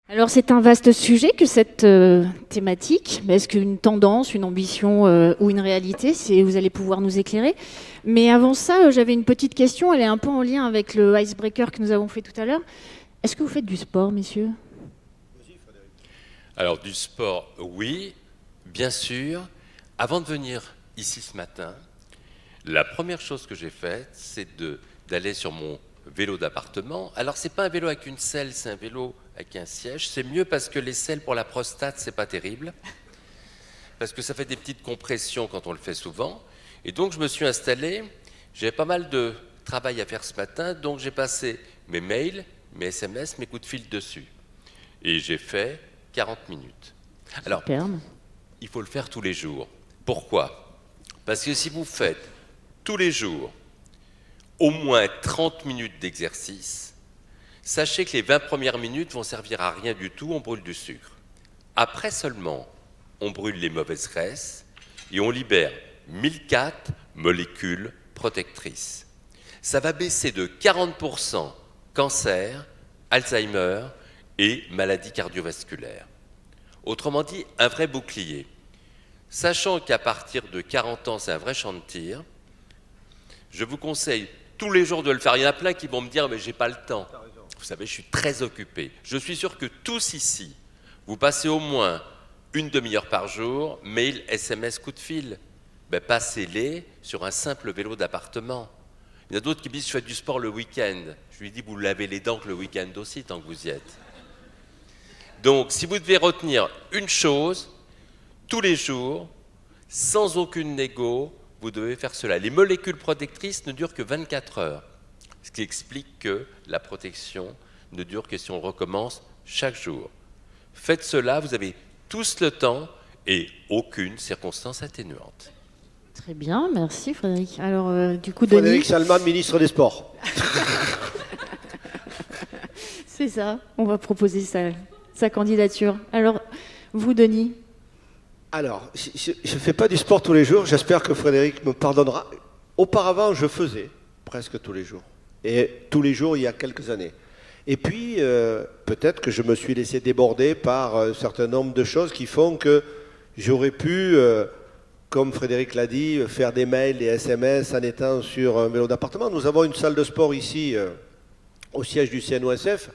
Alors c'est un vaste sujet que cette thématique, mais est-ce qu'une tendance, une ambition ou une réalité, vous allez pouvoir nous éclairer. Mais avant ça, j'avais une petite question, elle est un peu en lien avec le icebreaker que nous avons fait tout à l'heure. Est-ce que vous faites du sport, messieurs ? Alors du sport, oui, bien sûr. Avant de venir ici ce matin, la première chose que j'ai faite, c'est d'aller sur mon vélo d'appartement. Alors c'est pas un vélo avec une selle, c'est un vélo avec un siège. C'est mieux parce que les selles pour la prostate, c'est pas terrible. Parce que ça fait des petites compressions quand on le fait souvent. Et donc je me suis installé, j'avais pas mal de travail à faire ce matin, donc j'ai passé mes mails, mes SMS, mes coups de fil dessus. Et j'ai fait 40 minutes. Alors, Superbe. il faut le faire tous les jours. Pourquoi ? Parce que si vous faites tous les jours au moins 30 minutes d'exercice, sachez que les 20 premières minutes vont servir à rien du tout, on brûle du sucre. Après seulement, on brûle les mauvaises graisses et on libère 1004 molécules protectrices. Ça va baisser de 40% cancer, Alzheimer et maladies cardiovasculaires. Autrement dit, un vrai bouclier. Sachant qu'à partir de 40 ans, c'est un vrai champ de tir, je vous conseille tous les jours de le faire. Il y en a plein qui vont me dire « mais j'ai pas le temps ». Vous savez, je suis très occupé. Je suis sûr que tous ici, vous passez au moins une demi-heure par jour, mail, SMS, coup de fil. Ben, passez-les sur un simple vélo d'appartement. Il y en a d'autres qui me disent « je fais du sport le week-end ». Je lui dis « vous lavez les dents que le week-end aussi, tant que vous y êtes ». Donc, si vous devez retenir une chose, tous les jours, sans aucune négo, vous devez faire cela. Les molécules protectrices ne durent que 24 heures, ce qui explique que la protection ne dure que si on recommence chaque jour. Faites cela, vous avez tous le temps et aucune circonstance atténuante. Très bien, merci Frédéric. Alors du coup, Frédéric Denis, Salman, ministre des Sports. c'est ça, on va proposer sa candidature. Alors, vous Denis ? Alors, je ne fais pas du sport tous les jours, j'espère que Frédéric me pardonnera. Auparavant, je faisais presque tous les jours. Et tous les jours, il y a quelques années. Et puis, peut-être que je me suis laissé déborder par un certain nombre de choses qui font que j'aurais pu, comme Frédéric l'a dit, faire des mails, des SMS en étant sur un vélo d'appartement. Nous avons une salle de sport ici, au siège du CNOSF,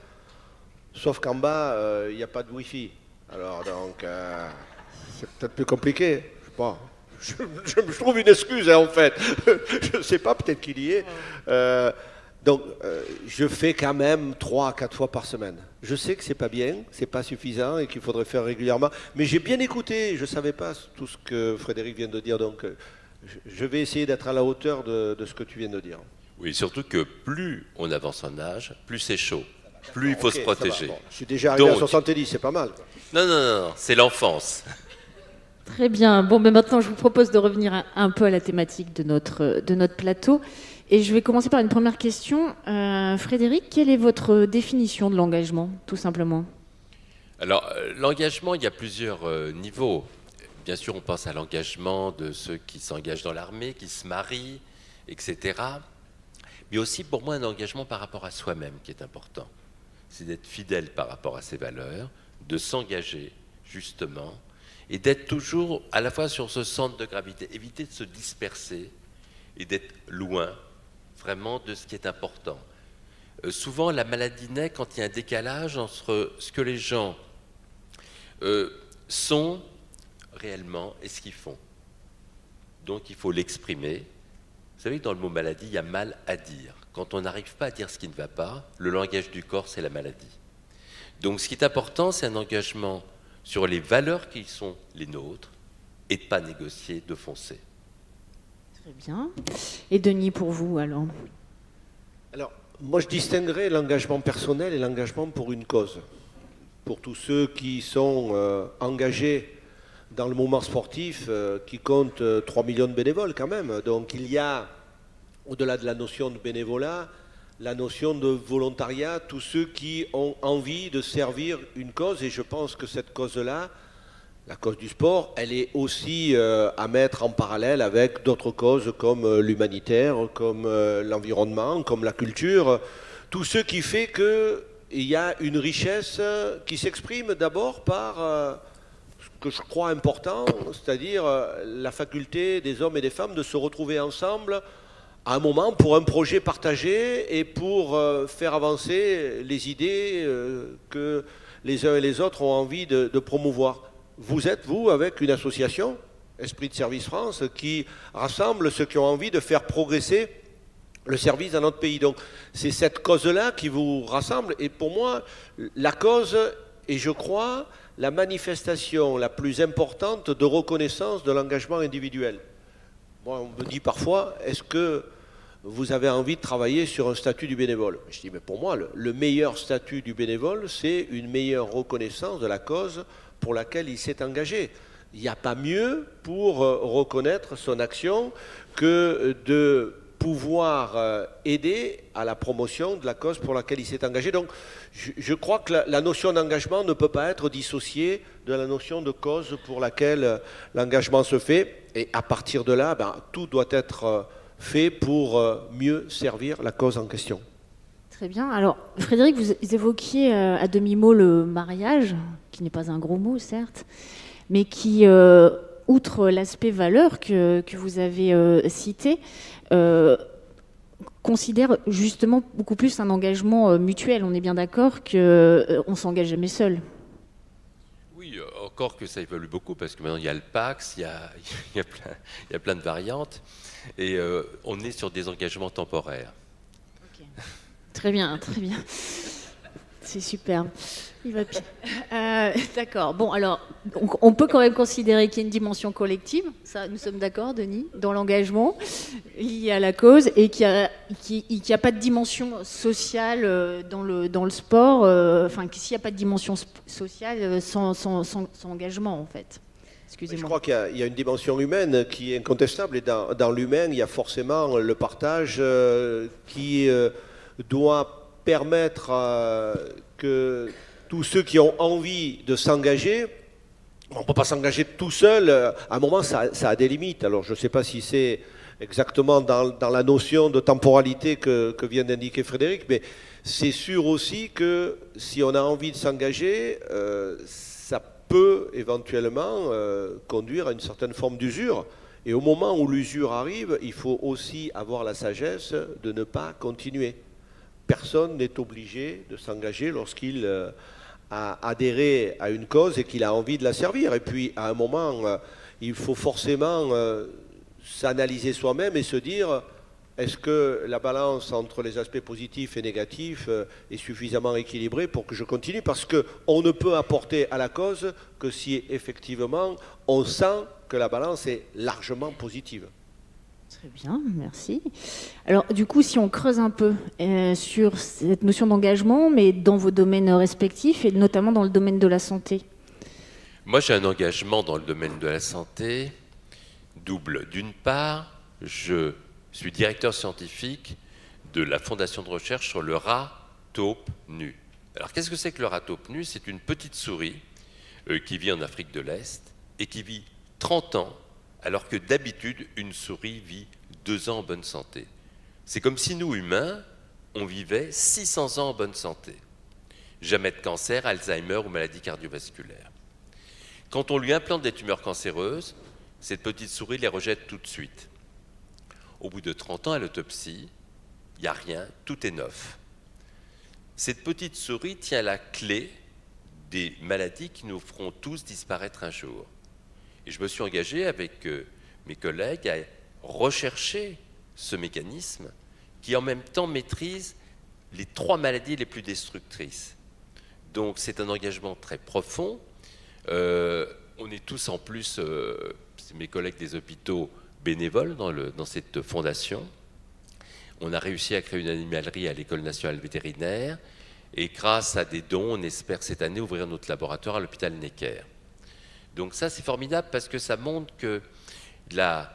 sauf qu'en bas, il n'y a pas de Wi-Fi. Alors, donc... c'est peut-être plus compliqué, je sais pas. Je trouve une excuse, hein, en fait. Je ne sais pas, peut-être qu'il y est. Donc, je fais quand même 3 à 4 fois par semaine. Je sais que c'est pas bien, c'est pas suffisant et qu'il faudrait faire régulièrement. Mais j'ai bien écouté, je ne savais pas tout ce que Frédéric vient de dire. Donc, je vais essayer d'être à la hauteur de ce que tu viens de dire. Oui, surtout que plus on avance en âge, plus c'est chaud, plus il faut se protéger. Bon, je suis déjà arrivé à Donc, 70, c'est pas mal. Non, c'est l'enfance. Très bien. Bon, mais maintenant, je vous propose de revenir un peu à la thématique de notre plateau. Et je vais commencer par une première question. Frédéric, quelle est votre définition de l'engagement, tout simplement ? Alors, l'engagement, il y a plusieurs niveaux. Bien sûr, on pense à l'engagement de ceux qui s'engagent dans l'armée, qui se marient, etc. Mais aussi, pour moi, un engagement par rapport à soi-même qui est important. C'est d'être fidèle par rapport à ses valeurs, de s'engager, justement, et d'être toujours à la fois sur ce centre de gravité, éviter de se disperser et d'être loin vraiment de ce qui est important. Souvent, la maladie naît quand il y a un décalage entre ce que les gens sont réellement et ce qu'ils font. Donc, il faut l'exprimer. Vous savez que dans le mot maladie, il y a mal à dire. Quand on n'arrive pas à dire ce qui ne va pas, le langage du corps, c'est la maladie. Donc, ce qui est important, c'est un engagement sur les valeurs qui sont les nôtres et de ne pas négocier, de foncer. Très bien. Et Denis, pour vous, alors ? Alors, moi, je distinguerais l'engagement personnel et l'engagement pour une cause. Pour tous ceux qui sont engagés dans le mouvement sportif, qui compte 3 millions de bénévoles quand même. Donc, il y a, au-delà de la notion de bénévolat, la notion de volontariat, tous ceux qui ont envie de servir une cause, et je pense que cette cause-là, la cause du sport, elle est aussi à mettre en parallèle avec d'autres causes comme l'humanitaire, comme l'environnement, comme la culture, tout ce qui fait que il y a une richesse qui s'exprime d'abord par ce que je crois important, c'est-à-dire la faculté des hommes et des femmes de se retrouver ensemble à un moment pour un projet partagé et pour faire avancer les idées que les uns et les autres ont envie de promouvoir. Vous êtes, vous, avec une association, Esprit de Service France, qui rassemble ceux qui ont envie de faire progresser le service dans notre pays. Donc c'est cette cause-là qui vous rassemble. Et pour moi, la cause est, je crois, la manifestation la plus importante de reconnaissance de l'engagement individuel. Moi, on me dit parfois, est-ce que vous avez envie de travailler sur un statut du bénévole? Je dis, mais pour moi, le meilleur statut du bénévole, c'est une meilleure reconnaissance de la cause pour laquelle il s'est engagé. Il n'y a pas mieux pour reconnaître son action que de pouvoir aider à la promotion de la cause pour laquelle il s'est engagé. Donc, je crois que la notion d'engagement ne peut pas être dissociée de la notion de cause pour laquelle l'engagement se fait. Et à partir de là, tout doit être fait pour mieux servir la cause en question. Très bien. Alors, Frédéric, vous évoquiez à demi-mot le mariage, qui n'est pas un gros mot, certes, mais qui, outre l'aspect valeur que vous avez cité, considère justement beaucoup plus un engagement mutuel. On est bien d'accord qu'on ne s'engage jamais seul. Oui, encore que ça évolue beaucoup, parce que maintenant il y a le PAX, il y a plein de variantes, et on est sur des engagements temporaires. Okay. Très bien, très bien. C'est super. Il va d'accord. Bon, alors, on peut quand même considérer qu'il y a une dimension collective, ça, nous sommes d'accord, Denis, dans l'engagement lié à la cause, et qu'il n'y a pas de dimension sociale dans le sport, s'il n'y a pas de dimension sociale sans engagement, en fait. Excusez-moi. Je crois qu'il y a une dimension humaine qui est incontestable, et dans l'humain, il y a forcément le partage qui doit permettre que tous ceux qui ont envie de s'engager, on ne peut pas s'engager tout seul, à un moment ça a des limites. Alors je ne sais pas si c'est exactement dans la notion de temporalité que vient d'indiquer Frédéric, mais c'est sûr aussi que si on a envie de s'engager, ça peut éventuellement conduire à une certaine forme d'usure. Et au moment où l'usure arrive, il faut aussi avoir la sagesse de ne pas continuer. Personne n'est obligé de s'engager lorsqu'il a adhéré à une cause et qu'il a envie de la servir. Et puis, à un moment, il faut forcément s'analyser soi-même et se dire, est-ce que la balance entre les aspects positifs et négatifs est suffisamment équilibrée pour que je continue? Parce qu'on ne peut apporter à la cause que si effectivement on sent que la balance est largement positive. Très bien, merci. Alors, du coup, si on creuse un peu sur cette notion d'engagement, mais dans vos domaines respectifs, et notamment dans le domaine de la santé. Moi, j'ai un engagement dans le domaine de la santé double. D'une part, je suis directeur scientifique de la fondation de recherche sur le rat taupe nu. Alors, qu'est-ce que c'est que le rat taupe nu? C'est une petite souris qui vit en Afrique de l'Est et qui vit 30 ans, alors que d'habitude, une souris vit 2 ans en bonne santé. C'est comme si nous, humains, on vivait 600 ans en bonne santé. Jamais de cancer, Alzheimer ou maladie cardiovasculaire. Quand on lui implante des tumeurs cancéreuses, cette petite souris les rejette tout de suite. Au bout de 30 ans, à l'autopsie, il n'y a rien, tout est neuf. Cette petite souris tient la clé des maladies qui nous feront tous disparaître un jour. Et je me suis engagé avec mes collègues à rechercher ce mécanisme qui en même temps maîtrise les 3 maladies les plus destructrices. Donc c'est un engagement très profond. On est tous en plus, c'est mes collègues des hôpitaux, bénévoles dans cette fondation. On a réussi à créer une animalerie à l'École nationale vétérinaire et grâce à des dons, on espère cette année ouvrir notre laboratoire à l'hôpital Necker. Donc ça, c'est formidable parce que ça montre que la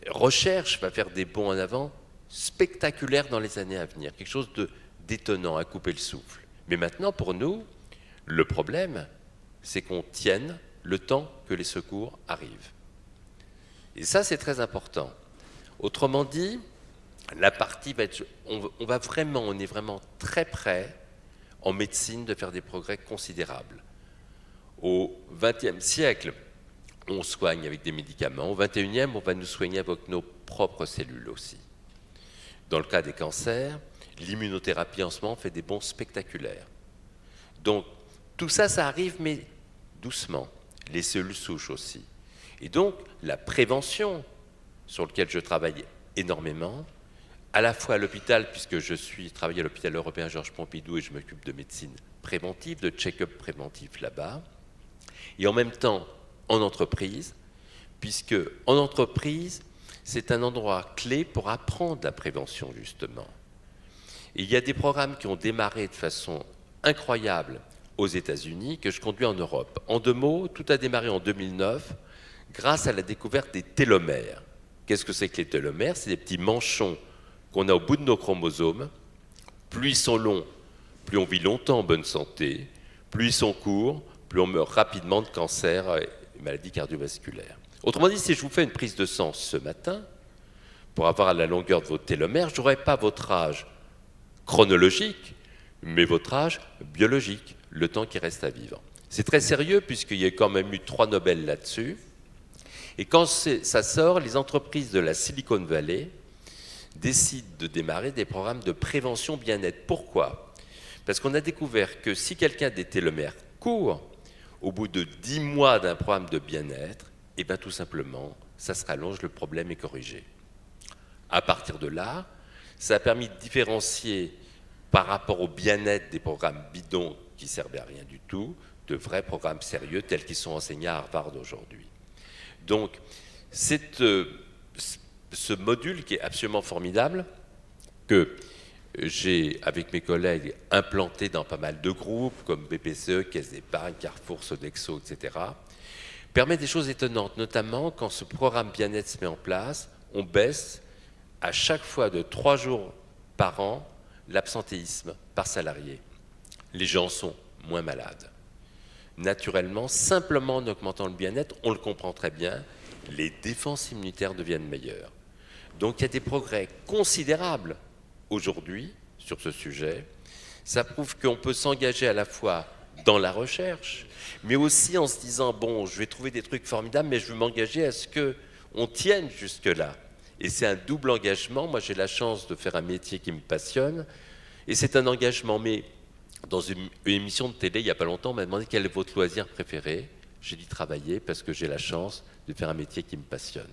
recherche va faire des bonds en avant spectaculaires dans les années à venir, quelque chose d'étonnant, à couper le souffle. Mais maintenant, pour nous, le problème, c'est qu'on tienne le temps que les secours arrivent. Et ça, c'est très important. Autrement dit, la partie va être... on est vraiment très près en médecine de faire des progrès considérables. Au XXe siècle, on soigne avec des médicaments. Au XXIe, on va nous soigner avec nos propres cellules aussi. Dans le cas des cancers, l'immunothérapie en ce moment fait des bons spectaculaires. Donc, tout ça, ça arrive, mais doucement. Les cellules souches aussi. Et donc, la prévention, sur laquelle je travaille énormément, à la fois à l'hôpital, puisque je travaille à l'hôpital européen Georges Pompidou et je m'occupe de médecine préventive, de check-up préventif là-bas, et en même temps en entreprise, puisque en entreprise, c'est un endroit clé pour apprendre la prévention, justement. Et il y a des programmes qui ont démarré de façon incroyable aux États-Unis, que je conduis en Europe. En 2 mots, tout a démarré en 2009, grâce à la découverte des télomères. Qu'est-ce que c'est que les télomères? C'est des petits manchons qu'on a au bout de nos chromosomes. Plus ils sont longs, plus on vit longtemps en bonne santé. Plus ils sont courts, plus on meurt rapidement de cancer et maladies cardiovasculaires. Autrement dit, si je vous fais une prise de sang ce matin, pour avoir la longueur de votre télomère, je n'aurai pas votre âge chronologique, mais votre âge biologique, le temps qui reste à vivre. C'est très sérieux puisqu'il y a quand même eu 3 Nobel là-dessus. Et quand ça sort, les entreprises de la Silicon Valley décident de démarrer des programmes de prévention bien-être. Pourquoi? Parce qu'on a découvert que si quelqu'un a des télomères courts, au bout de 10 mois d'un programme de bien-être, et bien tout simplement, ça se rallonge, le problème est corrigé. À partir de là, ça a permis de différencier par rapport au bien-être des programmes bidons qui servaient à rien du tout, de vrais programmes sérieux tels qu'ils sont enseignés à Harvard aujourd'hui. Donc, c'est ce module qui est absolument formidable, que j'ai, avec mes collègues, implanté dans pas mal de groupes, comme BPCE, Caisse d'Épargne, Carrefour, Sodexo, etc., permet des choses étonnantes, notamment quand ce programme bien-être se met en place, on baisse à chaque fois de 3 jours par an l'absentéisme par salarié. Les gens sont moins malades. Naturellement, simplement en augmentant le bien-être, on le comprend très bien, les défenses immunitaires deviennent meilleures. Donc il y a des progrès considérables aujourd'hui sur ce sujet. Ça prouve qu'on peut s'engager à la fois dans la recherche, mais aussi en se disant, bon, je vais trouver des trucs formidables, mais je veux m'engager à ce qu'on tienne jusque-là. Et c'est un double engagement. Moi, j'ai la chance de faire un métier qui me passionne, et c'est un engagement. Mais dans une émission de télé, il n'y a pas longtemps, on m'a demandé quel est votre loisir préféré. J'ai dit travailler, parce que j'ai la chance de faire un métier qui me passionne.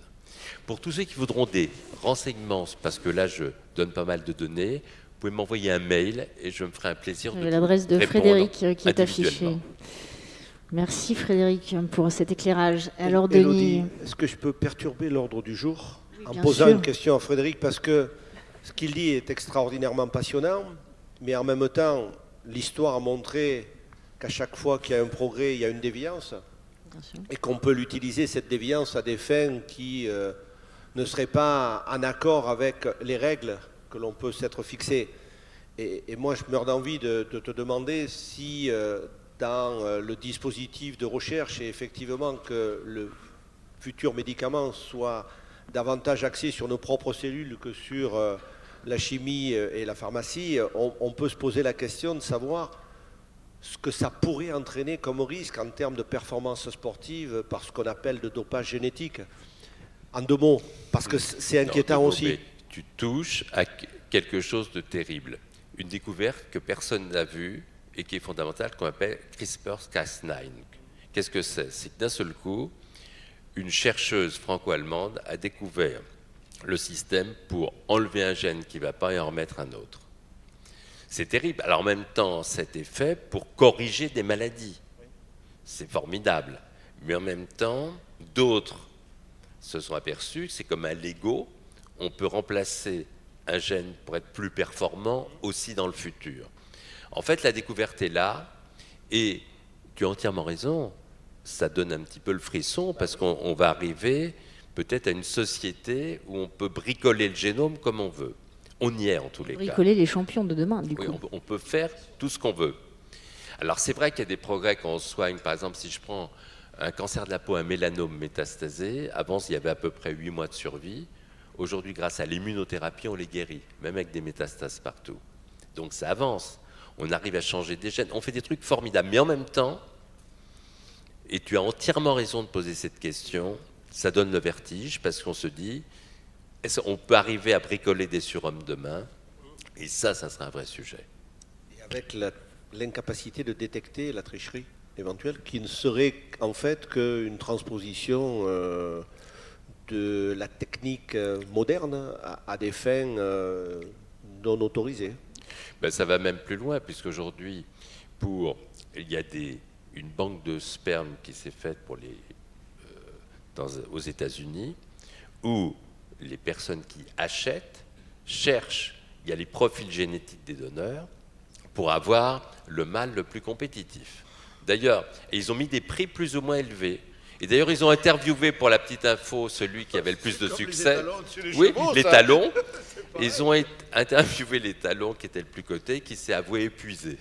Pour tous ceux qui voudront des renseignements, parce que là, je donne pas mal de données, vous pouvez m'envoyer un mail et je me ferai un plaisir de l'adresse de Frédéric qui est affichée. Merci Frédéric pour cet éclairage. Alors Denis, est-ce que je peux perturber l'ordre du jour en posant une question à Frédéric, parce que ce qu'il dit est extraordinairement passionnant, mais en même temps, l'histoire a montré qu'à chaque fois qu'il y a un progrès, il y a une déviance, et qu'on peut l'utiliser, cette déviance, à des fins qui ne seraient pas en accord avec les règles que l'on peut s'être fixées. Et moi, je meurs d'envie de te demander si dans le dispositif de recherche, et effectivement que le futur médicament soit davantage axé sur nos propres cellules que sur la chimie et la pharmacie, on peut se poser la question de savoir ce que ça pourrait entraîner comme risque en termes de performance sportive par ce qu'on appelle de dopage génétique. En 2 mots, parce que c'est inquiétant aussi. Tu touches à quelque chose de terrible. Une découverte que personne n'a vue et qui est fondamentale, qu'on appelle CRISPR-Cas9. Qu'est-ce que c'est? C'est que d'un seul coup, une chercheuse franco-allemande a découvert le système pour enlever un gène qui ne va pas et en remettre un autre. C'est terrible. Alors en même temps, c'était fait pour corriger des maladies. C'est formidable. Mais en même temps, d'autres se sont aperçus que c'est comme un Lego. On peut remplacer un gène pour être plus performant aussi dans le futur. En fait, la découverte est là. Et tu as entièrement raison. Ça donne un petit peu le frisson parce qu'on va arriver peut-être à une société où on peut bricoler le génome comme on veut. On y est en tous les cas. Bricoler les champions de demain, du coup. Oui, on peut faire tout ce qu'on veut. Alors c'est vrai qu'il y a des progrès quand on soigne. Par exemple, si je prends un cancer de la peau, un mélanome métastasé, avant il y avait à peu près 8 mois de survie. Aujourd'hui, grâce à l'immunothérapie, on les guérit, même avec des métastases partout. Donc ça avance. on arrive à changer des gènes, on fait des trucs formidables. Mais en même temps, et tu as entièrement raison de poser cette question, ça donne le vertige parce qu'on se dit, on peut arriver à bricoler des surhommes demain, et ça serait un vrai sujet. Et avec l'incapacité de détecter la tricherie éventuelle, qui ne serait en fait qu'une transposition de la technique moderne à des fins non autorisées. Ben, ça va même plus loin, puisqu'aujourd'hui, il y a une banque de sperme qui s'est faite aux États-Unis, où les personnes qui achètent cherchent, il y a les profils génétiques des donneurs, pour avoir le mâle le plus compétitif. D'ailleurs, ils ont mis des prix plus ou moins élevés. Et d'ailleurs, ils ont interviewé, pour la petite info, celui qui avait le plus de succès. Les talons. Ils ont interviewé les talons qui étaient le plus coté, qui s'est avoué épuisé.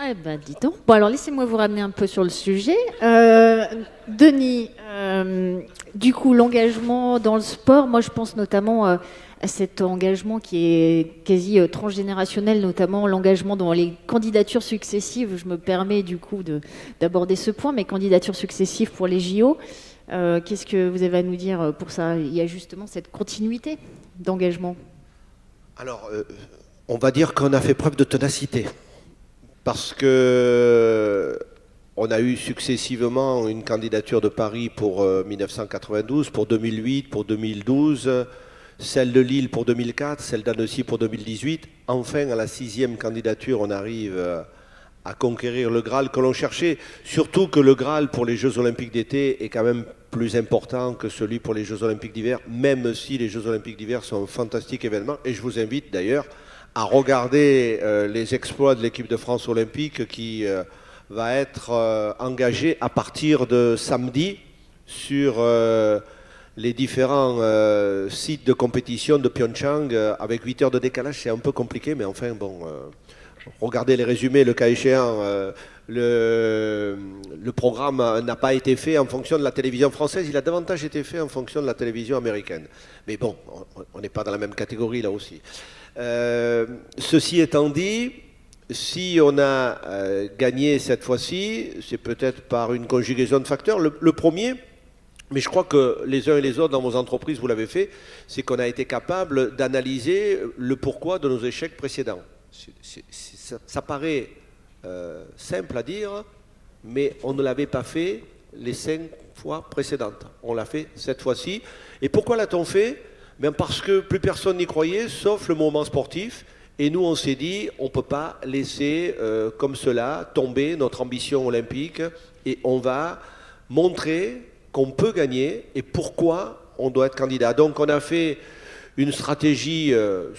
Eh ben, dis donc. Bon, alors laissez-moi vous ramener un peu sur le sujet. Denis, du coup, l'engagement dans le sport, moi je pense notamment à cet engagement qui est quasi transgénérationnel, notamment l'engagement dans les candidatures successives. Je me permets du coup d'aborder ce point, mais candidatures successives pour les JO. Qu'est-ce que vous avez à nous dire pour ça? Il y a justement cette continuité d'engagement. Alors, on va dire qu'on a fait preuve de ténacité. Parce que on a eu successivement une candidature de Paris pour 1992, pour 2008, pour 2012, celle de Lille pour 2004, celle d'Annecy pour 2018. Enfin, à la 6e candidature, on arrive à conquérir le Graal que l'on cherchait. Surtout que le Graal pour les Jeux Olympiques d'été est quand même plus important que celui pour les Jeux Olympiques d'hiver, même si les Jeux Olympiques d'hiver sont un fantastique événement. Et je vous invite d'ailleurs à regarder les exploits de l'équipe de France olympique qui va être engagée à partir de samedi sur les différents sites de compétition de Pyeongchang avec 8 heures de décalage. C'est un peu compliqué, mais enfin, bon, regardez les résumés, le cas échéant. Le programme n'a pas été fait en fonction de la télévision française, il a davantage été fait en fonction de la télévision américaine. Mais bon, on n'est pas dans la même catégorie là aussi. Ceci étant dit, si on a gagné cette fois-ci, c'est peut-être par une conjugaison de facteurs. Le premier, mais je crois que les uns et les autres dans vos entreprises, vous l'avez fait, c'est qu'on a été capable d'analyser le pourquoi de nos échecs précédents. Ça paraît simple à dire, mais on ne l'avait pas fait les 5 fois précédentes. On l'a fait cette fois-ci. Et pourquoi l'a-t-on fait? Ben parce que plus personne n'y croyait, sauf le moment sportif. Et nous, on s'est dit, on ne peut pas laisser comme cela tomber notre ambition olympique. Et on va montrer qu'on peut gagner et pourquoi on doit être candidat. Donc on a fait une stratégie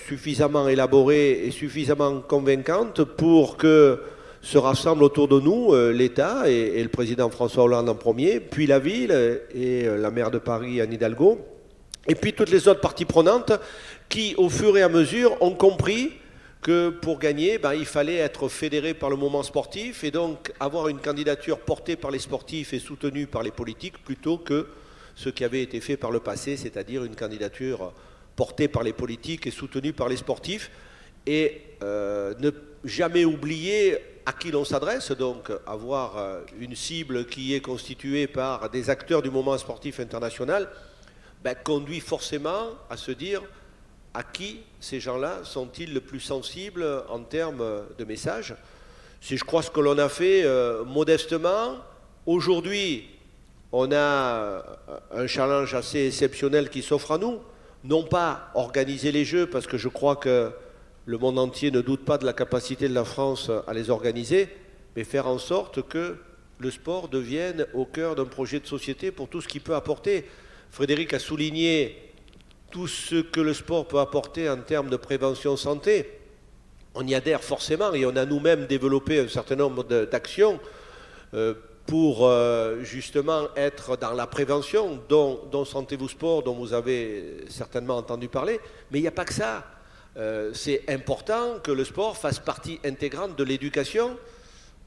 suffisamment élaborée et suffisamment convaincante pour que se rassemblent autour de nous l'État et le président François Hollande en premier, puis la ville et la maire de Paris, Anne Hidalgo, et puis toutes les autres parties prenantes qui, au fur et à mesure, ont compris que pour gagner, il fallait être fédéré par le moment sportif et donc avoir une candidature portée par les sportifs et soutenue par les politiques plutôt que ce qui avait été fait par le passé, c'est-à-dire une candidature portée par les politiques et soutenue par les sportifs. Et ne jamais oublier à qui l'on s'adresse, donc avoir une cible qui est constituée par des acteurs du moment sportif international, conduit forcément à se dire à qui ces gens-là sont-ils le plus sensibles en termes de messages. Si je crois ce que l'on a fait modestement, aujourd'hui on a un challenge assez exceptionnel qui s'offre à nous, non pas organiser les Jeux, parce que je crois que le monde entier ne doute pas de la capacité de la France à les organiser, mais faire en sorte que le sport devienne au cœur d'un projet de société pour tout ce qu'il peut apporter. Frédéric a souligné tout ce que le sport peut apporter en termes de prévention santé. On y adhère forcément et on a nous-mêmes développé un certain nombre d'actions pour justement être dans la prévention, dont Sentez-vous Sport, dont vous avez certainement entendu parler. Mais il n'y a pas que ça. C'est important que le sport fasse partie intégrante de l'éducation.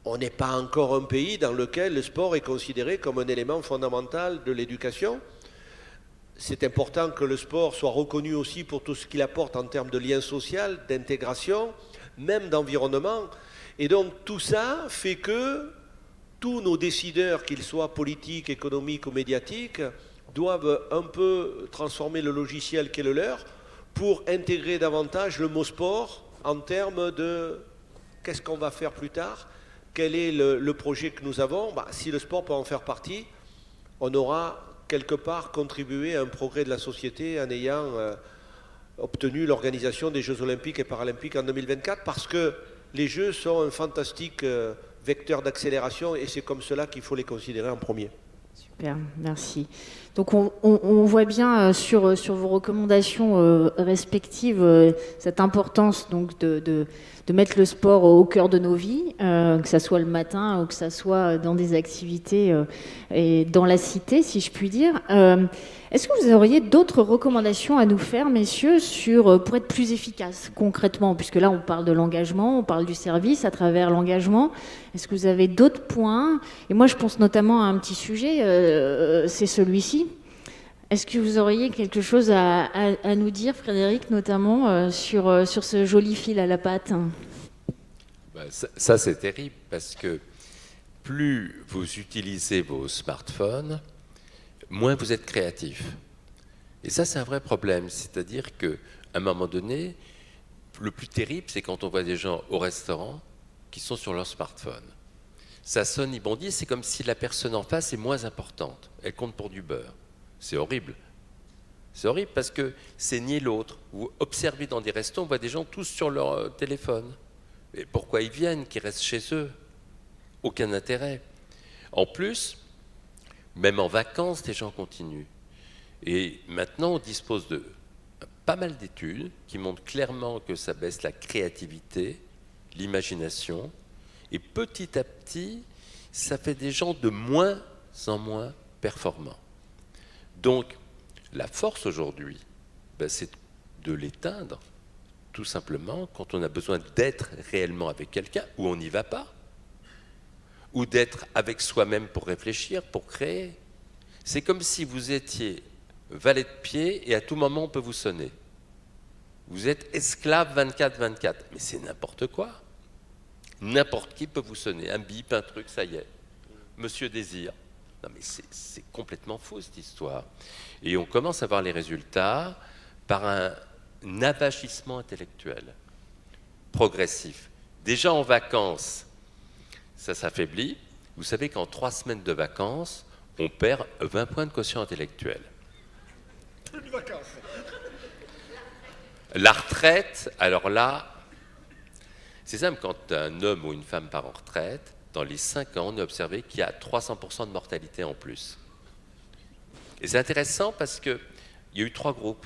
On n'est pas encore un pays dans lequel le sport est considéré comme un élément fondamental de l'éducation. C'est important que le sport soit reconnu aussi pour tout ce qu'il apporte en termes de lien social, d'intégration, même d'environnement. Et donc tout ça fait que tous nos décideurs, qu'ils soient politiques, économiques ou médiatiques, doivent un peu transformer le logiciel qui est le leur pour intégrer davantage le mot sport en termes de qu'est-ce qu'on va faire plus tard, quel est le projet que nous avons. Si le sport peut en faire partie, on aura quelque part contribué à un progrès de la société en ayant obtenu l'organisation des Jeux Olympiques et Paralympiques en 2024, parce que les Jeux sont un fantastique vecteur d'accélération et c'est comme cela qu'il faut les considérer en premier. Super, merci. Donc on voit bien sur vos recommandations respectives cette importance donc de mettre le sport au cœur de nos vies, que ça soit le matin ou que ça soit dans des activités et dans la cité, si je puis dire. Est-ce que vous auriez d'autres recommandations à nous faire, messieurs, pour être plus efficace concrètement, puisque là on parle de l'engagement, on parle du service à travers l'engagement. Est-ce que vous avez d'autres points? Et moi je pense notamment à un petit sujet, c'est celui-ci. Est-ce que vous auriez quelque chose à nous dire, Frédéric, notamment sur ce joli fil à la patte? Ça c'est terrible, parce que plus vous utilisez vos smartphones, moins vous êtes créatif. Et ça, c'est un vrai problème. C'est-à-dire qu'à un moment donné, le plus terrible, c'est quand on voit des gens au restaurant qui sont sur leur smartphone. Ça sonne, ils bondissent, c'est comme si la personne en face est moins importante. Elle compte pour du beurre. C'est horrible. C'est horrible parce que c'est nier l'autre. Vous observez dans des restos, on voit des gens tous sur leur téléphone. Et pourquoi ils viennent, qu'ils restent chez eux? Aucun intérêt. En plus, même en vacances, les gens continuent. Et maintenant, on dispose de pas mal d'études qui montrent clairement que ça baisse la créativité, l'imagination, et petit à petit, ça fait des gens de moins en moins performants. Donc, la force aujourd'hui, c'est de l'éteindre, tout simplement, quand on a besoin d'être réellement avec quelqu'un, ou on n'y va pas, ou d'être avec soi-même pour réfléchir, pour créer. C'est comme si vous étiez valet de pied et à tout moment on peut vous sonner. Vous êtes esclave 24/24, mais c'est n'importe quoi. N'importe qui peut vous sonner, un bip, un truc, ça y est. Monsieur Désir. Non mais c'est complètement faux cette histoire. Et on commence à voir les résultats par un avachissement intellectuel progressif. Déjà en vacances, ça s'affaiblit. Vous savez qu'en 3 semaines de vacances, on perd 20 points de quotient intellectuel. La retraite, alors là, c'est simple, quand un homme ou une femme part en retraite, dans les 5 ans, on a observé qu'il y a 300% de mortalité en plus. Et c'est intéressant parce qu'il y a eu 3 groupes.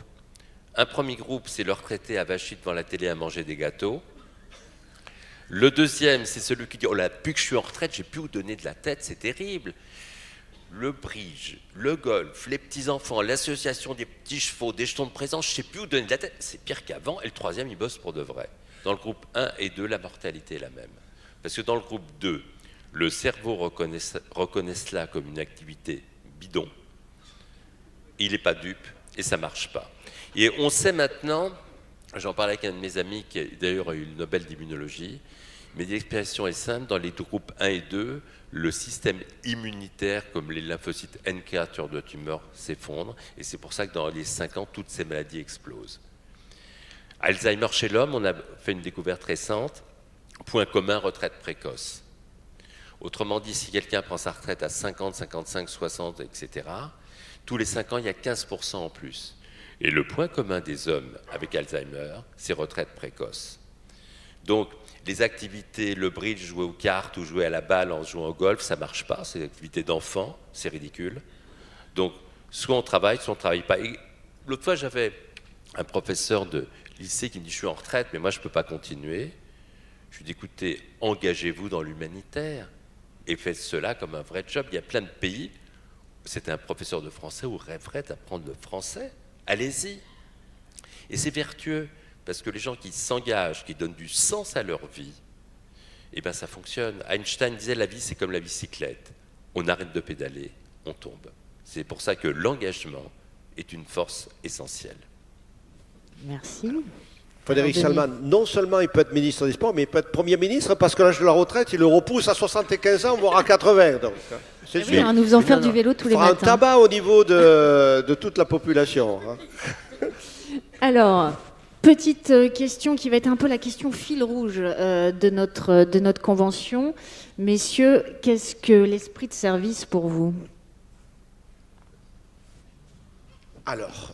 Un premier groupe, c'est le retraité avachi devant la télé à manger des gâteaux. Le deuxième, c'est celui qui dit « Oh là, depuis que je suis en retraite, j'ai plus où donner de la tête, c'est terrible ». Le bridge, le golf, les petits-enfants, l'association des petits chevaux, des jetons de présence, je ne sais plus où donner de la tête, c'est pire qu'avant. Et le troisième, il bosse pour de vrai. Dans le groupe 1 et 2, la mortalité est la même. Parce que dans le groupe 2, le cerveau reconnaît cela comme une activité bidon. Il n'est pas dupe et ça ne marche pas. Et on sait maintenant, j'en parlais avec un de mes amis qui a d'ailleurs eu le Nobel d'immunologie, mais l'explication est simple, dans les groupes 1 et 2, le système immunitaire, comme les lymphocytes N créateurs de tumeurs, s'effondre, et c'est pour ça que dans les 5 ans, toutes ces maladies explosent. Alzheimer chez l'homme, on a fait une découverte récente, point commun, retraite précoce. Autrement dit, si quelqu'un prend sa retraite à 50, 55, 60, etc., tous les 5 ans, il y a 15% en plus. Et le point commun des hommes avec Alzheimer, c'est retraite précoce. Donc, les activités, le bridge, jouer aux cartes ou jouer à la balle en jouant au golf, ça ne marche pas. C'est des activités d'enfants, c'est ridicule. Donc, soit on travaille, soit on ne travaille pas. Et l'autre fois, j'avais un professeur de lycée qui me dit « Je suis en retraite, mais moi, je ne peux pas continuer. » Je lui dis « Écoutez, engagez-vous dans l'humanitaire et faites cela comme un vrai job. Il y a plein de pays. » C'était un professeur de français où rêverait d'apprendre le français. Allez-y. Et c'est vertueux. Parce que les gens qui s'engagent, qui donnent du sens à leur vie, eh bien ça fonctionne. Einstein disait la vie c'est comme la bicyclette. On arrête de pédaler, on tombe. C'est pour ça que l'engagement est une force essentielle. Merci. Frédéric Alors, Denis. Salman, non seulement il peut être ministre des Sports, mais il peut être Premier ministre parce que l'âge de la retraite, il le repousse à 75 ans, voire à 80. Donc, c'est Oui, nous faisons faire du vélo tous les fera un matins. tabac au niveau de toute la population. Hein. Alors, petite question qui va être un peu la question fil rouge de notre convention. Messieurs, qu'est-ce que l'esprit de service pour vous ? Alors,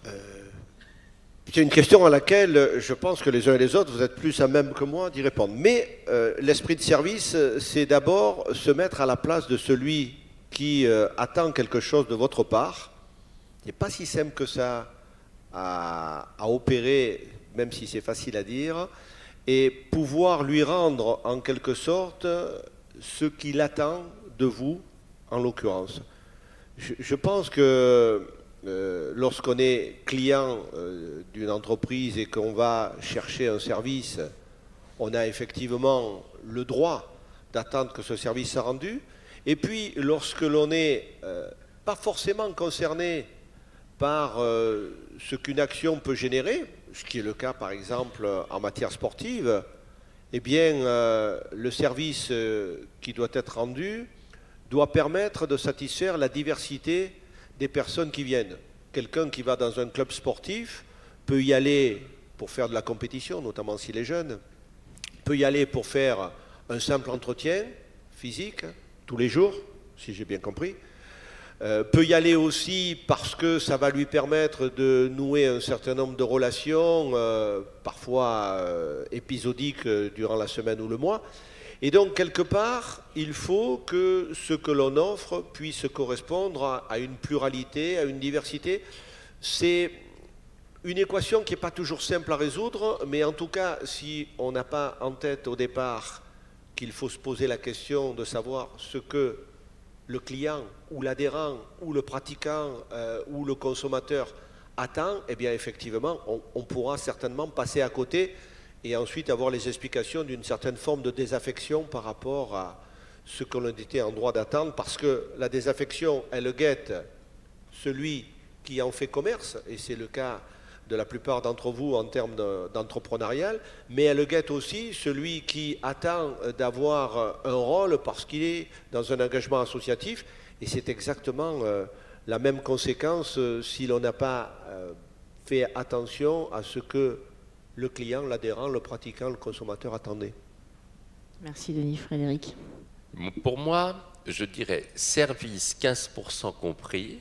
c'est une question à laquelle je pense que les uns et les autres, vous êtes plus à même que moi d'y répondre. Mais l'esprit de service, c'est d'abord se mettre à la place de celui qui attend quelque chose de votre part. Ce n'est pas si simple que ça à opérer, même si c'est facile à dire, et pouvoir lui rendre en quelque sorte ce qu'il attend de vous, en l'occurrence. Je pense que lorsqu'on est client d'une entreprise et qu'on va chercher un service, on a effectivement le droit d'attendre que ce service soit rendu. Et puis, lorsque l'on n'est pas forcément concerné par ce qu'une action peut générer, ce qui est le cas par exemple en matière sportive, eh bien, le service qui doit être rendu doit permettre de satisfaire la diversité des personnes qui viennent. Quelqu'un qui va dans un club sportif peut y aller pour faire de la compétition, notamment s'il est jeune, peut y aller pour faire un simple entretien physique, tous les jours, si j'ai bien compris, peut y aller aussi parce que ça va lui permettre de nouer un certain nombre de relations, parfois épisodiques durant la semaine ou le mois. Et donc, quelque part, il faut que ce que l'on offre puisse correspondre à une pluralité, à une diversité. C'est une équation qui n'est pas toujours simple à résoudre, mais en tout cas, si on n'a pas en tête au départ qu'il faut se poser la question de savoir ce que le client ou l'adhérent ou le pratiquant ou le consommateur attend, eh bien effectivement, on pourra certainement passer à côté et ensuite avoir les explications d'une certaine forme de désaffection par rapport à ce que l'on était en droit d'attendre, parce que la désaffection, elle guette celui qui en fait commerce, et c'est le cas de la plupart d'entre vous en termes d'entrepreneurial, mais elle guette aussi celui qui attend d'avoir un rôle parce qu'il est dans un engagement associatif, et c'est exactement la même conséquence si l'on n'a pas fait attention à ce que le client, l'adhérent, le pratiquant, le consommateur attendait. Merci Denis. Frédéric. Pour moi, je dirais service 15% compris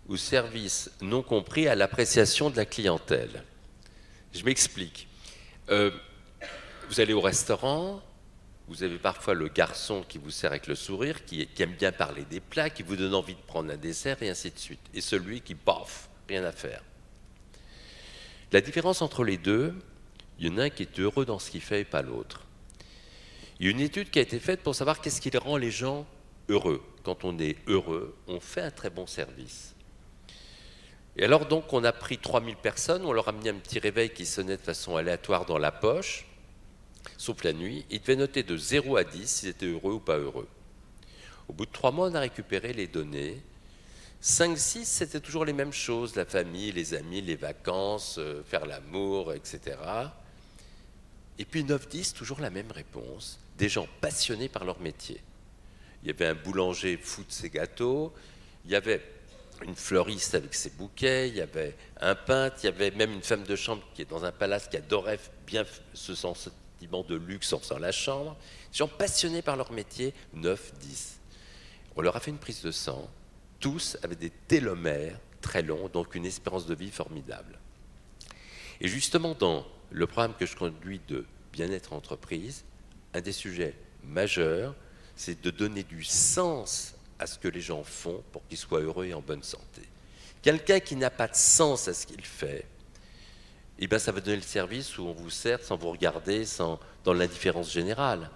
ou service non compris à l'appréciation de la clientèle. Je m'explique. Vous allez au restaurant, vous avez parfois le garçon qui vous sert avec le sourire, qui aime bien parler des plats, qui vous donne envie de prendre un dessert et ainsi de suite. Et celui qui, paf, rien à faire. La différence entre les deux, il y en a un qui est heureux dans ce qu'il fait et pas l'autre. Il y a une étude qui a été faite pour savoir qu'est-ce qui rend les gens heureux. Quand on est heureux, on fait un très bon service. Et alors donc on a pris 3000 personnes, on leur a mis un petit réveil qui sonnait de façon aléatoire dans la poche, sauf la nuit, ils devaient noter de 0 à 10 s'ils étaient heureux ou pas heureux. Au bout de 3 mois, on a récupéré les données. 5-6, c'était toujours les mêmes choses, la famille, les amis, les vacances, faire l'amour, etc. Et puis 9-10, toujours la même réponse, des gens passionnés par leur métier. Il y avait un boulanger fou de ses gâteaux, il y avait une fleuriste avec ses bouquets, il y avait un peintre, il y avait même une femme de chambre qui est dans un palace qui adorait bien ce sentiment de luxe en faisant la chambre. Des gens passionnés par leur métier, 9-10. On leur a fait une prise de sang, tous avaient des télomères très longs, donc une espérance de vie formidable. Et justement, dans le programme que je conduis de bien-être entreprise, un des sujets majeurs, c'est de donner du sens à ce que les gens font pour qu'ils soient heureux et en bonne santé. Quelqu'un qui n'a pas de sens à ce qu'il fait, eh bien ça va donner le service où on vous sert sans vous regarder, dans l'indifférence générale,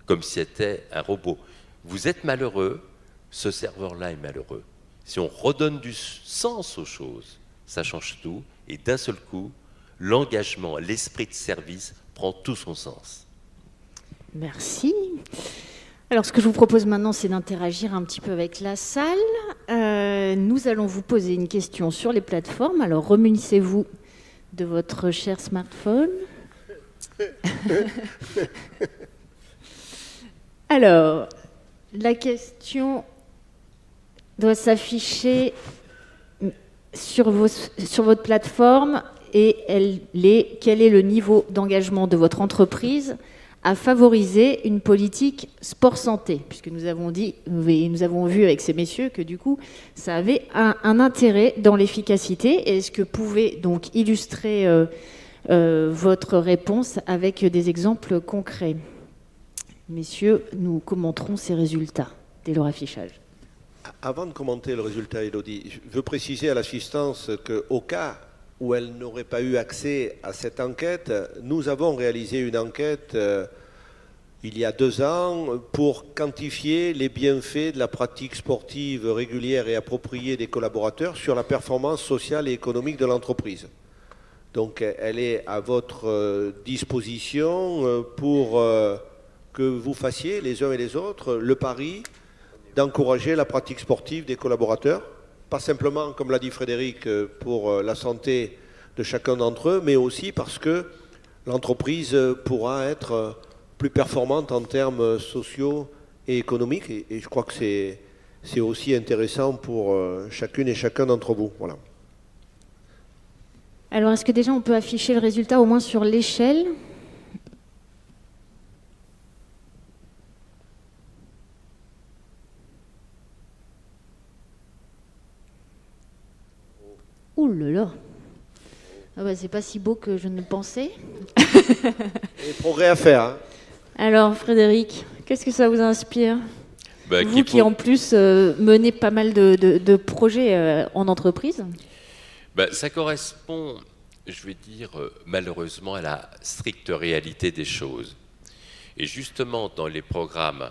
comme si c'était un robot. Vous êtes malheureux, ce serveur-là est malheureux. Si on redonne du sens aux choses, ça change tout, et d'un seul coup, l'engagement, l'esprit de service prend tout son sens. Merci. Alors, ce que je vous propose maintenant, c'est d'interagir un petit peu avec la salle. Nous allons vous poser une question sur les plateformes. Alors, remunissez-vous de votre cher smartphone. Alors, la question doit s'afficher sur votre plateforme et elle est: quel est le niveau d'engagement de votre entreprise à favoriser une politique sport-santé, puisque nous avons dit, et nous avons vu avec ces messieurs que du coup, ça avait un intérêt dans l'efficacité. Est-ce que vous pouvez donc illustrer votre réponse avec des exemples concrets? Messieurs, nous commenterons ces résultats dès leur affichage. Avant de commenter le résultat, Élodie, je veux préciser à l'assistance qu'au cas où elle n'aurait pas eu accès à cette enquête, nous avons réalisé une enquête il y a 2 ans pour quantifier les bienfaits de la pratique sportive régulière et appropriée des collaborateurs sur la performance sociale et économique de l'entreprise. Donc elle est à votre disposition pour que vous fassiez les uns et les autres le pari d'encourager la pratique sportive des collaborateurs. Pas simplement, comme l'a dit Frédéric, pour la santé de chacun d'entre eux, mais aussi parce que l'entreprise pourra être plus performante en termes sociaux et économiques. Et je crois que c'est aussi intéressant pour chacune et chacun d'entre vous. Voilà. Alors, est-ce que déjà on peut afficher le résultat au moins sur l'échelle ? Ouh là là. Ah bah, c'est pas si beau que je ne pensais. Et progrès à faire. Hein. Alors, Frédéric, qu'est-ce que ça vous inspire ? Vous qui, en plus, menez pas mal de projets en entreprise. Ça correspond, je vais dire, malheureusement, à la stricte réalité des choses. Et justement, dans les programmes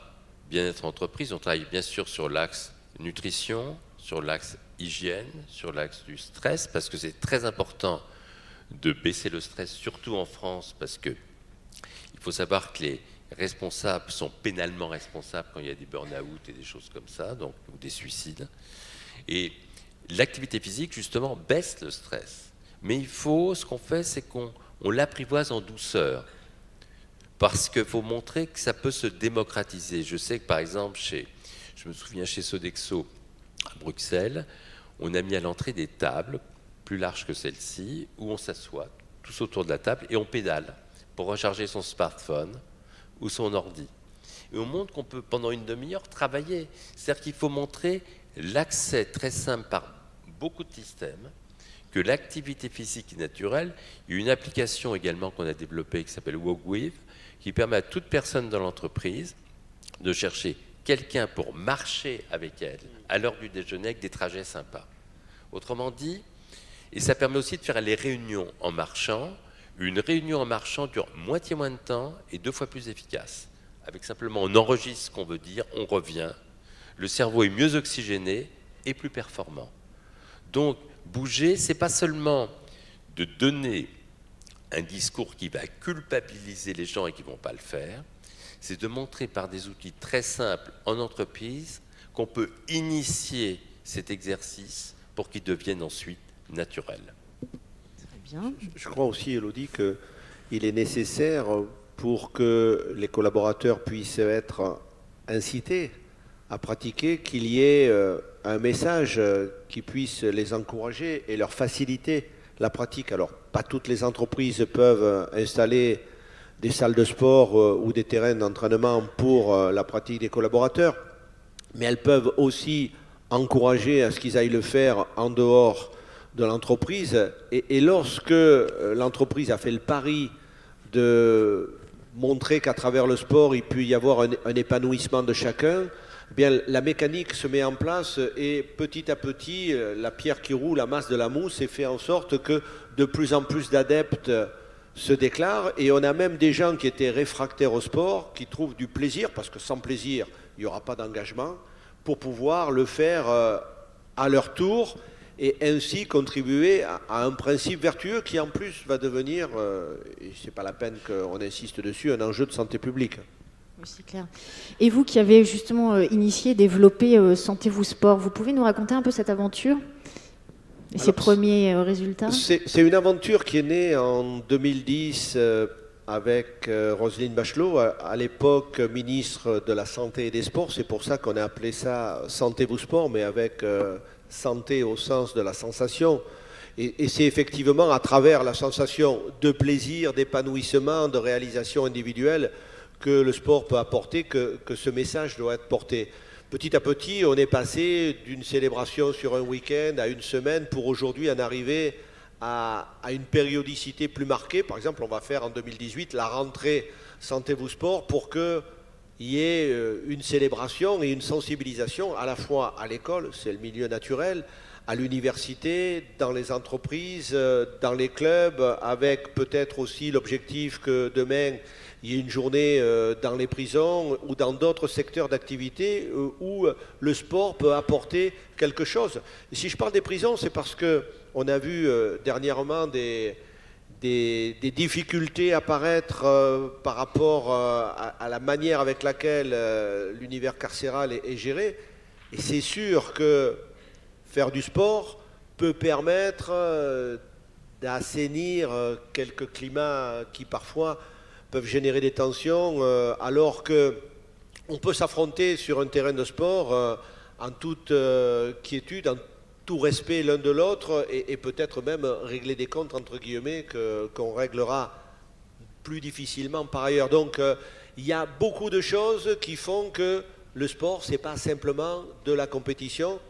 bien-être entreprise, on travaille bien sûr sur l'axe nutrition, sur l'axe hygiène, sur l'axe du stress, parce que c'est très important de baisser le stress, surtout en France, parce que il faut savoir que les responsables sont pénalement responsables quand il y a des burn-out et des choses comme ça, donc, ou des suicides. Et l'activité physique, justement, baisse le stress. Mais ce qu'on fait, c'est qu'on l'apprivoise en douceur, parce qu'il faut montrer que ça peut se démocratiser. Je sais que, par exemple, je me souviens chez Sodexo, à Bruxelles, on a mis à l'entrée des tables plus larges que celle-ci, où on s'assoit tous autour de la table et on pédale pour recharger son smartphone ou son ordi. Et on montre qu'on peut, pendant une demi-heure, travailler. C'est-à-dire qu'il faut montrer l'accès très simple par beaucoup de systèmes, que l'activité physique est naturelle. Il y a une application également qu'on a développée qui s'appelle WalkWith, qui permet à toute personne dans l'entreprise de chercher quelqu'un pour marcher avec elle à l'heure du déjeuner avec des trajets sympas. Autrement dit, et ça permet aussi de faire les réunions en marchant. Une réunion en marchant dure moitié moins de temps et 2 fois plus efficace. Avec simplement, on enregistre ce qu'on veut dire, on revient. Le cerveau est mieux oxygéné et plus performant. Donc, bouger, c'est pas seulement de donner un discours qui va culpabiliser les gens et qui ne vont pas le faire, c'est de montrer par des outils très simples en entreprise qu'on peut initier cet exercice pour qu'il devienne ensuite naturel. Très bien. Je crois aussi, Élodie, qu'il est nécessaire pour que les collaborateurs puissent être incités à pratiquer, qu'il y ait un message qui puisse les encourager et leur faciliter la pratique. Alors, pas toutes les entreprises peuvent installer des salles de sport ou des terrains d'entraînement pour la pratique des collaborateurs, mais elles peuvent aussi encourager à ce qu'ils aillent le faire en dehors de l'entreprise. Et lorsque l'entreprise a fait le pari de montrer qu'à travers le sport, il peut y avoir un épanouissement de chacun, eh bien, la mécanique se met en place et petit à petit, la pierre qui roule, la masse de la mousse, et fait en sorte que de plus en plus d'adeptes se déclarent. Et on a même des gens qui étaient réfractaires au sport, qui trouvent du plaisir, parce que sans plaisir, il n'y aura pas d'engagement, pour pouvoir le faire à leur tour et ainsi contribuer à un principe vertueux qui en plus va devenir, et ce n'est pas la peine qu'on insiste dessus, un enjeu de santé publique. Oui, c'est clair. Et vous qui avez justement initié, développé Sentez-vous Sport, vous pouvez nous raconter un peu cette aventure ? Et ses premiers résultats? C'est une aventure qui est née en 2010 avec Roselyne Bachelot, à l'époque ministre de la Santé et des Sports. C'est pour ça qu'on a appelé ça Sentez-vous Sport, mais avec santé au sens de la sensation. Et c'est effectivement à travers la sensation de plaisir, d'épanouissement, de réalisation individuelle que le sport peut apporter, que ce message doit être porté. Petit à petit, on est passé d'une célébration sur un week-end à une semaine pour aujourd'hui en arriver à une périodicité plus marquée. Par exemple, on va faire en 2018 la rentrée Sentez-vous Sport pour qu'il y ait une célébration et une sensibilisation à la fois à l'école, c'est le milieu naturel, à l'université, dans les entreprises, dans les clubs, avec peut-être aussi l'objectif que demain, il y ait une journée dans les prisons ou dans d'autres secteurs d'activité où le sport peut apporter quelque chose. Et si je parle des prisons, c'est parce qu'on a vu dernièrement des difficultés apparaître par rapport à la manière avec laquelle l'univers carcéral est géré. Et c'est sûr que faire du sport peut permettre d'assainir quelques climats qui parfois peuvent générer des tensions, alors qu'on peut s'affronter sur un terrain de sport en toute quiétude, en tout respect l'un de l'autre, et peut-être même régler des comptes, entre guillemets, qu'on réglera plus difficilement par ailleurs. Donc il y a beaucoup de choses qui font que le sport, c'est pas simplement de la compétition.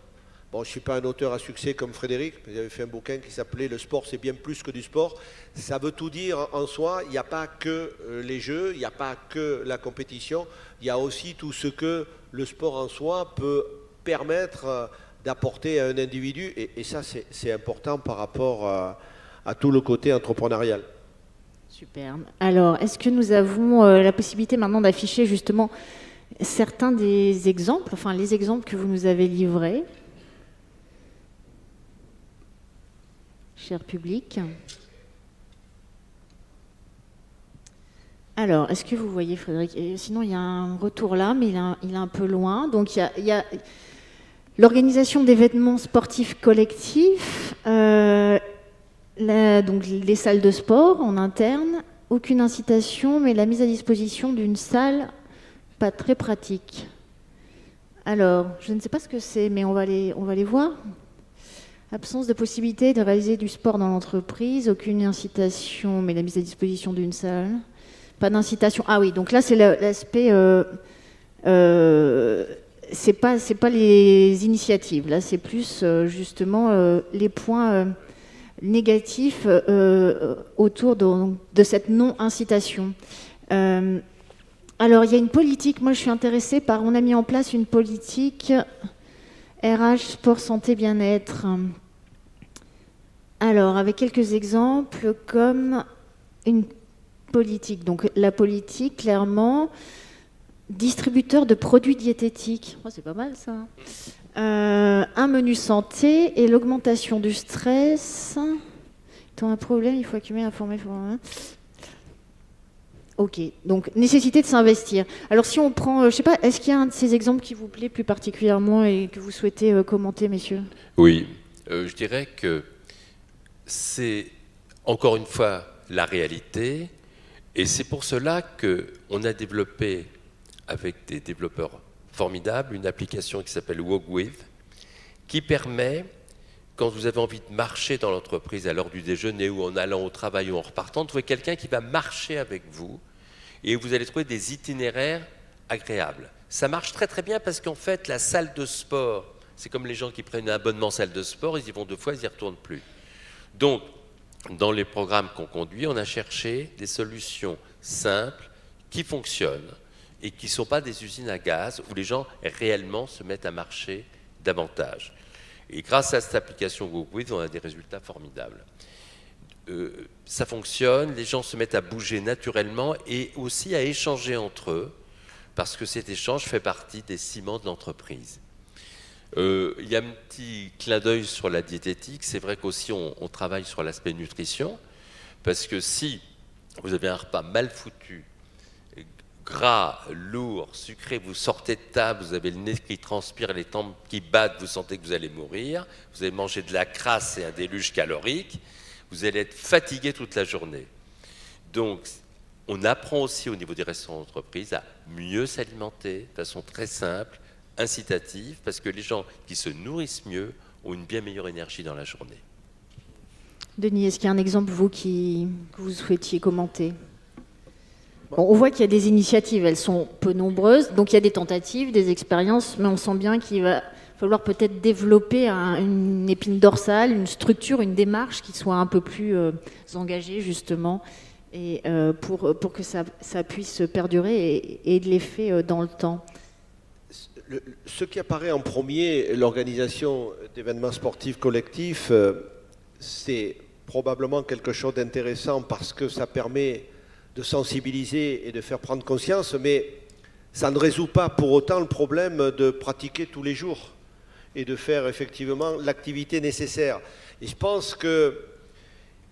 Bon, je ne suis pas un auteur à succès comme Frédéric, mais j'avais fait un bouquin qui s'appelait « Le sport, c'est bien plus que du sport ». Ça veut tout dire en soi. Il n'y a pas que les jeux, il n'y a pas que la compétition. Il y a aussi tout ce que le sport en soi peut permettre d'apporter à un individu. Et ça, c'est important par rapport à tout le côté entrepreneurial. Super. Alors, est-ce que nous avons la possibilité maintenant d'afficher justement certains des exemples, enfin les exemples que vous nous avez livrés ? Cher public. Alors, est-ce que vous voyez Frédéric? Sinon, il y a un retour là, mais il est un peu loin. Donc, il y a l'organisation d'événements sportifs collectifs, donc les salles de sport en interne, aucune incitation, mais la mise à disposition d'une salle pas très pratique. Alors, je ne sais pas ce que c'est, mais on va les voir. Absence de possibilité de réaliser du sport dans l'entreprise, aucune incitation, mais la mise à disposition d'une salle. Pas d'incitation. Ah oui, donc là c'est l'aspect. C'est pas les initiatives. Là c'est plus justement les points négatifs autour de cette non-incitation. Alors il y a une politique. Moi je suis intéressée par. On a mis en place une politique RH, sport, santé, bien-être. Alors, avec quelques exemples, comme une politique. Donc, la politique, clairement, distributeur de produits diététiques. Oh, c'est pas mal, ça. Un menu santé et l'augmentation du stress. Étant un problème, il faut accumuler, informer. Ok, donc nécessité de s'investir. Alors, si on prend, je sais pas, est-ce qu'il y a un de ces exemples qui vous plaît plus particulièrement et que vous souhaitez commenter, messieurs ? Oui, je dirais que c'est encore une fois la réalité, et c'est pour cela qu'on a développé avec des développeurs formidables une application qui s'appelle Walk With, qui permet, quand vous avez envie de marcher dans l'entreprise à l'heure du déjeuner ou en allant au travail ou en repartant, de trouver quelqu'un qui va marcher avec vous, et vous allez trouver des itinéraires agréables. Ça marche très très bien parce qu'en fait la salle de sport, c'est comme les gens qui prennent un abonnement salle de sport, ils y vont 2 fois, ils n'y retournent plus. Donc, dans les programmes qu'on conduit, on a cherché des solutions simples qui fonctionnent et qui ne sont pas des usines à gaz où les gens réellement se mettent à marcher davantage. Et grâce à cette application GoWith, on a des résultats formidables. Ça fonctionne, les gens se mettent à bouger naturellement et aussi à échanger entre eux, parce que cet échange fait partie des ciments de l'entreprise. Il y a un petit clin d'œil sur la diététique. C'est vrai qu'aussi on travaille sur l'aspect nutrition, parce que si vous avez un repas mal foutu, gras, lourd, sucré, vous sortez de table, vous avez le nez qui transpire, les tempes qui battent, vous sentez que vous allez mourir, vous allez manger de la crasse et un déluge calorique, vous allez être fatigué toute la journée. Donc, on apprend aussi au niveau des restaurants d'entreprise à mieux s'alimenter de façon très simple, incitative, parce que les gens qui se nourrissent mieux ont une bien meilleure énergie dans la journée. Denis, est-ce qu'il y a un exemple, vous, que vous souhaitiez commenter? Bon, on voit qu'il y a des initiatives, elles sont peu nombreuses, donc il y a des tentatives, des expériences, mais on sent bien qu'il va falloir peut-être développer une épine dorsale, une structure, une démarche qui soit un peu plus engagée, justement, et pour que ça puisse perdurer et de l'effet dans le temps. Ce qui apparaît en premier, l'organisation d'événements sportifs collectifs, c'est probablement quelque chose d'intéressant parce que ça permet de sensibiliser et de faire prendre conscience, mais ça ne résout pas pour autant le problème de pratiquer tous les jours et de faire effectivement l'activité nécessaire. Et je pense qu'il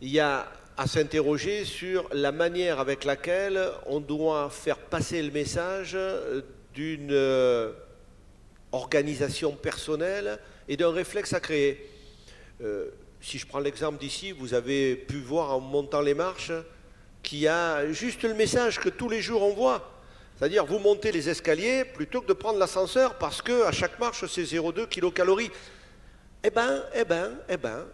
y a à s'interroger sur la manière avec laquelle on doit faire passer le message d'une organisation personnelle et d'un réflexe à créer. Si je prends l'exemple d'ici, vous avez pu voir en montant les marches qu'il y a juste le message que tous les jours on voit. C'est-à-dire, vous montez les escaliers plutôt que de prendre l'ascenseur parce qu'à chaque marche, c'est 0,2 kilocalories. Eh ben,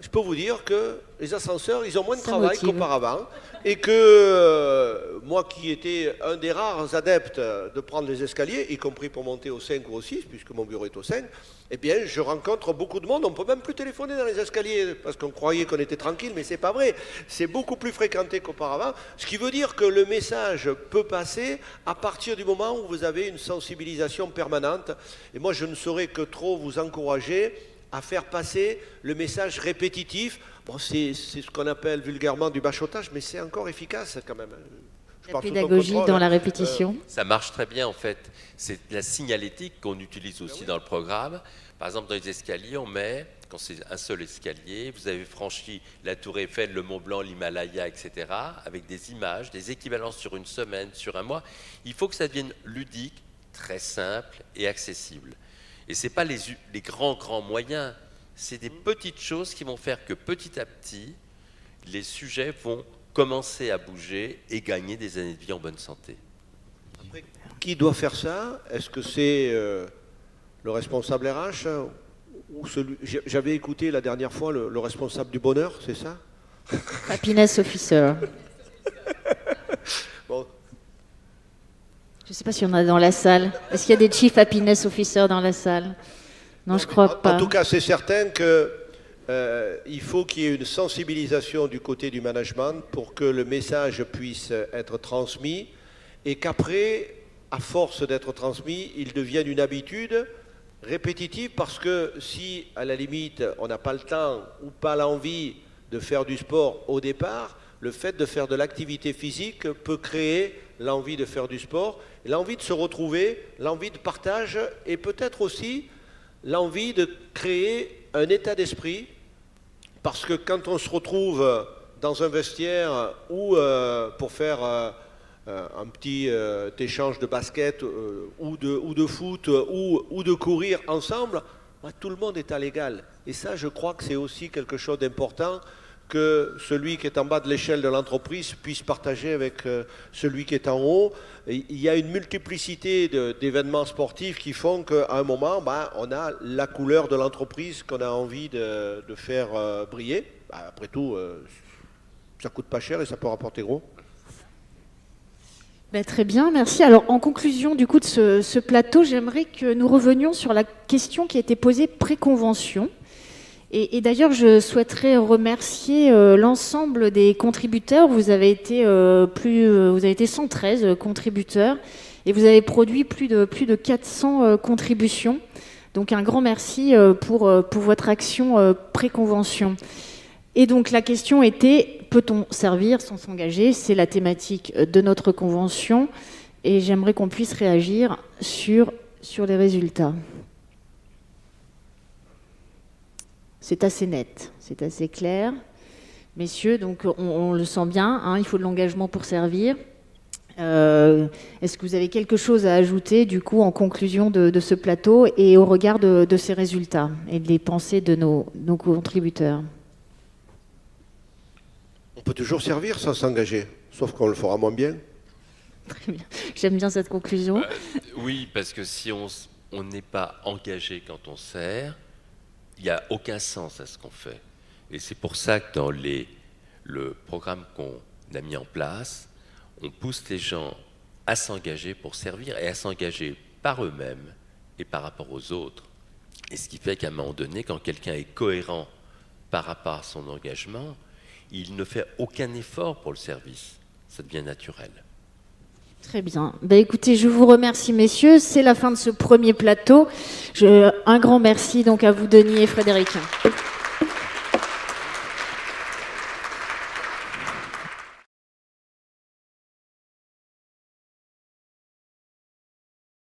je peux vous dire que les ascenseurs, ils ont moins de travail qu'auparavant. Et que moi qui étais un des rares adeptes de prendre les escaliers, y compris pour monter au 5 ou au 6, puisque mon bureau est au 5, eh bien, je rencontre beaucoup de monde. On ne peut même plus téléphoner dans les escaliers, parce qu'on croyait qu'on était tranquille, mais ce n'est pas vrai. C'est beaucoup plus fréquenté qu'auparavant. Ce qui veut dire que le message peut passer à partir du moment où vous avez une sensibilisation permanente. Et moi, je ne saurais que trop vous encourager à faire passer le message répétitif. Bon, c'est ce qu'on appelle vulgairement du bachotage, mais c'est encore efficace quand même. La pédagogie dans la répétition. Ça marche très bien en fait. C'est la signalétique qu'on utilise aussi dans le programme. Par exemple, dans les escaliers, on met, quand c'est un seul escalier, vous avez franchi la Tour Eiffel, le Mont Blanc, l'Himalaya, etc., avec des images, des équivalences sur une semaine, sur un mois. Il faut que ça devienne ludique, très simple et accessible. Et ce n'est pas les grands moyens, c'est des petites choses qui vont faire que petit à petit, les sujets vont commencer à bouger et gagner des années de vie en bonne santé. Après, qui doit faire ça? Est-ce que c'est le responsable RH ou celui... J'avais écouté la dernière fois le responsable du bonheur, c'est ça? Happiness Officer. Bon. Je ne sais pas si on a dans la salle. Est-ce qu'il y a des Chief Happiness Officers dans la salle? Non, je ne crois pas. En tout cas, c'est certain qu'il faut qu'il y ait une sensibilisation du côté du management pour que le message puisse être transmis et qu'après, à force d'être transmis, il devienne une habitude répétitive parce que si, à la limite, on n'a pas le temps ou pas l'envie de faire du sport au départ, le fait de faire de l'activité physique peut créer l'envie de faire du sport, l'envie de se retrouver, l'envie de partage et peut-être aussi l'envie de créer un état d'esprit, parce que quand on se retrouve dans un vestiaire ou pour faire un petit échange de basket ou de foot ou de courir ensemble, tout le monde est à l'égal. Et ça, je crois que c'est aussi quelque chose d'important, que celui qui est en bas de l'échelle de l'entreprise puisse partager avec celui qui est en haut. Il y a une multiplicité d'événements sportifs qui font qu'à un moment, on a la couleur de l'entreprise qu'on a envie de faire briller. Après tout, ça coûte pas cher et ça peut rapporter gros. Très bien, merci. Alors, en conclusion du coup de ce plateau, j'aimerais que nous revenions sur la question qui a été posée pré-convention. Et d'ailleurs, je souhaiterais remercier l'ensemble des contributeurs. Vous avez été 113 contributeurs et vous avez produit plus de 400 contributions. Donc un grand merci pour votre action pré-convention. Et donc la question était, peut-on servir sans s'engager? C'est la thématique de notre convention et j'aimerais qu'on puisse réagir sur les résultats. C'est assez net, c'est assez clair. Messieurs, donc on le sent bien, il faut de l'engagement pour servir. Est-ce que vous avez quelque chose à ajouter, du coup, en conclusion de ce plateau et au regard de ces résultats et des pensées de nos contributeurs? On peut toujours servir sans s'engager, sauf qu'on le fera moins bien. Très bien. J'aime bien cette conclusion. Oui, parce que si on n'est pas engagé quand on sert, il n'y a aucun sens à ce qu'on fait. Et c'est pour ça que dans le programme qu'on a mis en place, on pousse les gens à s'engager pour servir et à s'engager par eux-mêmes et par rapport aux autres. Et ce qui fait qu'à un moment donné, quand quelqu'un est cohérent par rapport à son engagement, il ne fait aucun effort pour le service. Ça devient naturel. Très bien. Écoutez, je vous remercie, messieurs. C'est la fin de ce premier plateau. Un grand merci donc à vous, Denis et Frédéric.